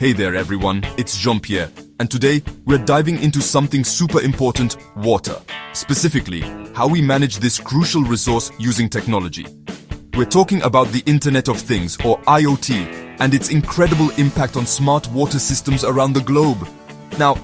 Hey there everyone, it's Jean-Pierre, and today we're diving into something super important, water. Specifically, how we manage this crucial resource using technology. We're talking about the Internet of Things, or IoT, and its incredible impact on smart water systems around the globe. Now,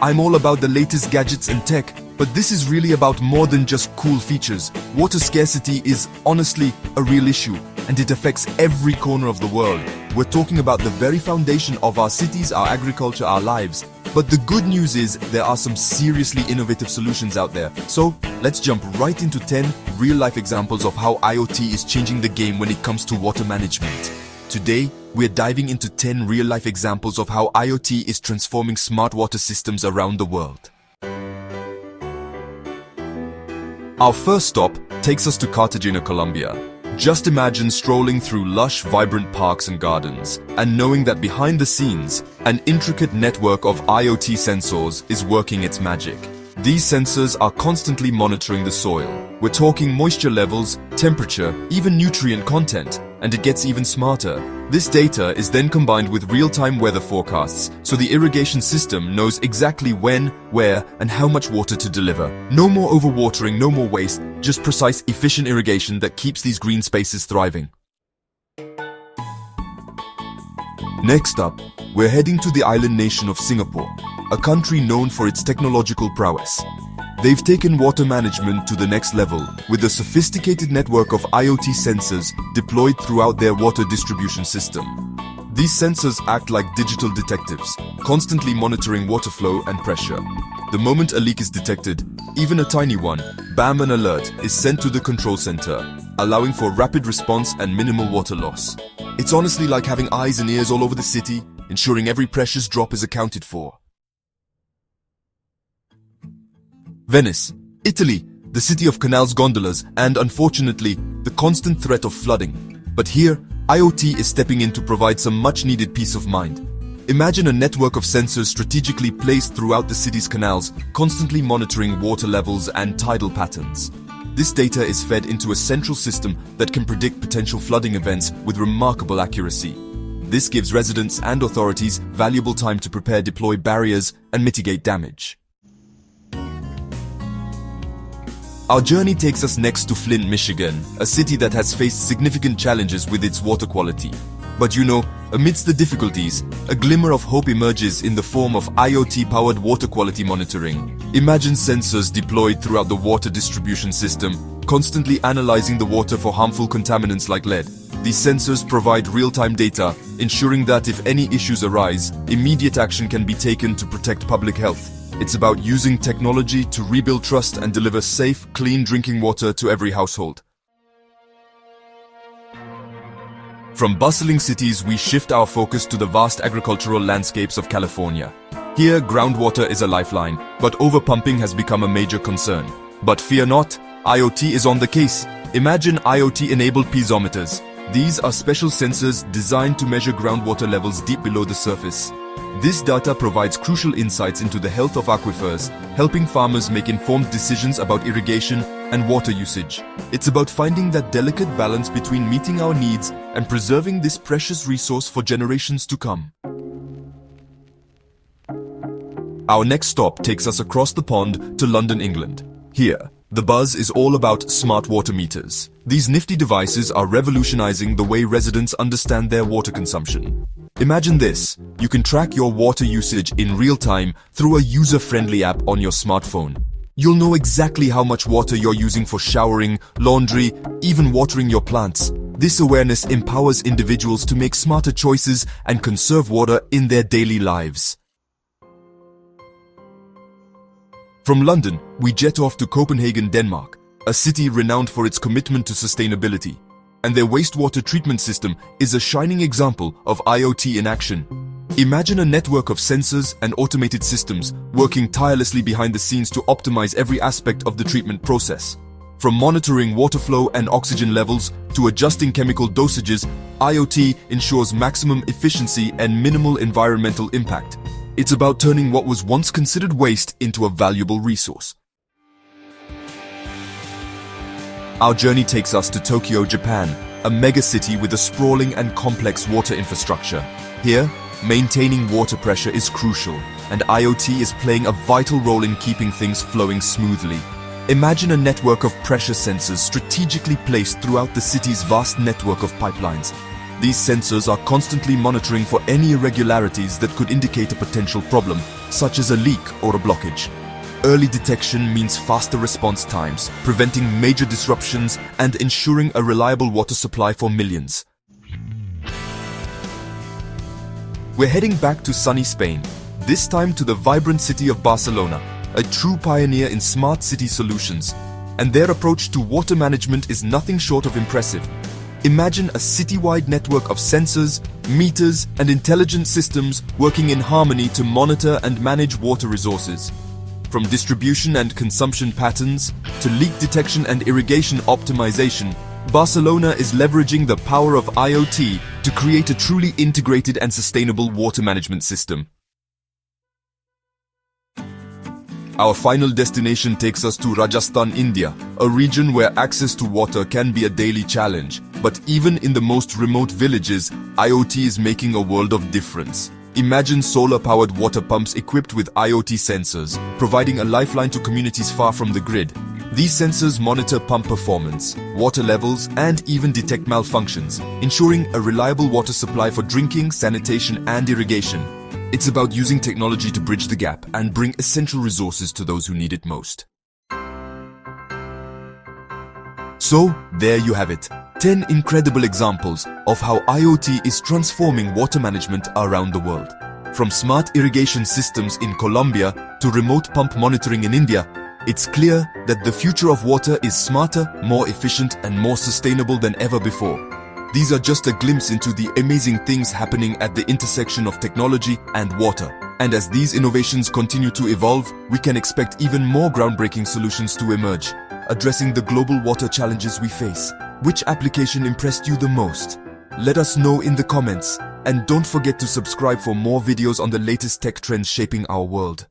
I'm all about the latest gadgets and tech, but this is really about more than just cool features. Water scarcity is honestly a real issue, and it affects every corner of the world. We're talking about the very foundation of our cities, our agriculture, our lives. But the good news is there are some seriously innovative solutions out there. So let's jump right into 10 real-life examples of how IoT is changing the game when it comes to water management. Today, we're diving into 10 real-life examples of how IoT is transforming smart water systems around the world. Our first stop takes us to Cartagena, Colombia. Just imagine strolling through lush, vibrant parks and gardens, and knowing that behind the scenes, an intricate network of IoT sensors is working its magic. These sensors are constantly monitoring the soil. We're talking moisture levels, temperature, even nutrient content, and it gets even smarter. This data is then combined with real-time weather forecasts, so the irrigation system knows exactly when, where, and how much water to deliver. No more overwatering, no more waste, just precise, efficient irrigation that keeps these green spaces thriving. Next up, we're heading to the island nation of Singapore, a country known for its technological prowess. They've taken water management to the next level with a sophisticated network of IoT sensors deployed throughout their water distribution system. These sensors act like digital detectives, constantly monitoring water flow and pressure. The moment a leak is detected, even a tiny one, bam, an alert is sent to the control center, allowing for rapid response and minimal water loss. It's honestly like having eyes and ears all over the city, ensuring every precious drop is accounted for. Venice, Italy, the city of canals, gondolas, and unfortunately, the constant threat of flooding. But here, IoT is stepping in to provide some much-needed peace of mind. Imagine a network of sensors strategically placed throughout the city's canals, constantly monitoring water levels and tidal patterns. This data is fed into a central system that can predict potential flooding events with remarkable accuracy. This gives residents and authorities valuable time to prepare, deploy barriers, and mitigate damage. Our journey takes us next to Flint, Michigan, a city that has faced significant challenges with its water quality. But amidst the difficulties, a glimmer of hope emerges in the form of IoT-powered water quality monitoring. Imagine sensors deployed throughout the water distribution system, constantly analyzing the water for harmful contaminants like lead. These sensors provide real-time data, ensuring that if any issues arise, immediate action can be taken to protect public health. It's about using technology to rebuild trust and deliver safe, clean drinking water to every household. From bustling cities, we shift our focus to the vast agricultural landscapes of California. Here, groundwater is a lifeline, but overpumping has become a major concern. But fear not, IoT is on the case. Imagine IoT-enabled piezometers. These are special sensors designed to measure groundwater levels deep below the surface. This data provides crucial insights into the health of aquifers, helping farmers make informed decisions about irrigation and water usage. It's about finding that delicate balance between meeting our needs and preserving this precious resource for generations to come. Our next stop takes us across the pond to London, England. Here, the buzz is all about smart water meters. These nifty devices are revolutionizing the way residents understand their water consumption. Imagine this, you can track your water usage in real time through a user-friendly app on your smartphone. You'll know exactly how much water you're using for showering, laundry, even watering your plants. This awareness empowers individuals to make smarter choices and conserve water in their daily lives. From London, we jet off to Copenhagen, Denmark, a city renowned for its commitment to sustainability. And their wastewater treatment system is a shining example of IoT in action. Imagine a network of sensors and automated systems working tirelessly behind the scenes to optimize every aspect of the treatment process. From monitoring water flow and oxygen levels to adjusting chemical dosages, IoT ensures maximum efficiency and minimal environmental impact. It's about turning what was once considered waste into a valuable resource. Our journey takes us to Tokyo, Japan, a megacity with a sprawling and complex water infrastructure. Here, maintaining water pressure is crucial, and IoT is playing a vital role in keeping things flowing smoothly. Imagine a network of pressure sensors strategically placed throughout the city's vast network of pipelines. These sensors are constantly monitoring for any irregularities that could indicate a potential problem, such as a leak or a blockage. Early detection means faster response times, preventing major disruptions and ensuring a reliable water supply for millions. We're heading back to sunny Spain, this time to the vibrant city of Barcelona, a true pioneer in smart city solutions. And their approach to water management is nothing short of impressive. Imagine a citywide network of sensors, meters, and intelligent systems working in harmony to monitor and manage water resources. From distribution and consumption patterns to leak detection and irrigation optimization, Barcelona is leveraging the power of IoT to create a truly integrated and sustainable water management system. Our final destination takes us to Rajasthan, India, a region where access to water can be a daily challenge. But even in the most remote villages, IoT is making a world of difference. Imagine solar-powered water pumps equipped with IoT sensors, providing a lifeline to communities far from the grid. These sensors monitor pump performance, water levels, and even detect malfunctions, ensuring a reliable water supply for drinking, sanitation, and irrigation. It's about using technology to bridge the gap and bring essential resources to those who need it most. So, there you have it. 10 incredible examples of how IoT is transforming water management around the world. From smart irrigation systems in Colombia to remote pump monitoring in India, it's clear that the future of water is smarter, more efficient, and more sustainable than ever before. These are just a glimpse into the amazing things happening at the intersection of technology and water. And as these innovations continue to evolve, we can expect even more groundbreaking solutions to emerge, addressing the global water challenges we face. Which application impressed you the most? Let us know in the comments. And don't forget to subscribe for more videos on the latest tech trends shaping our world.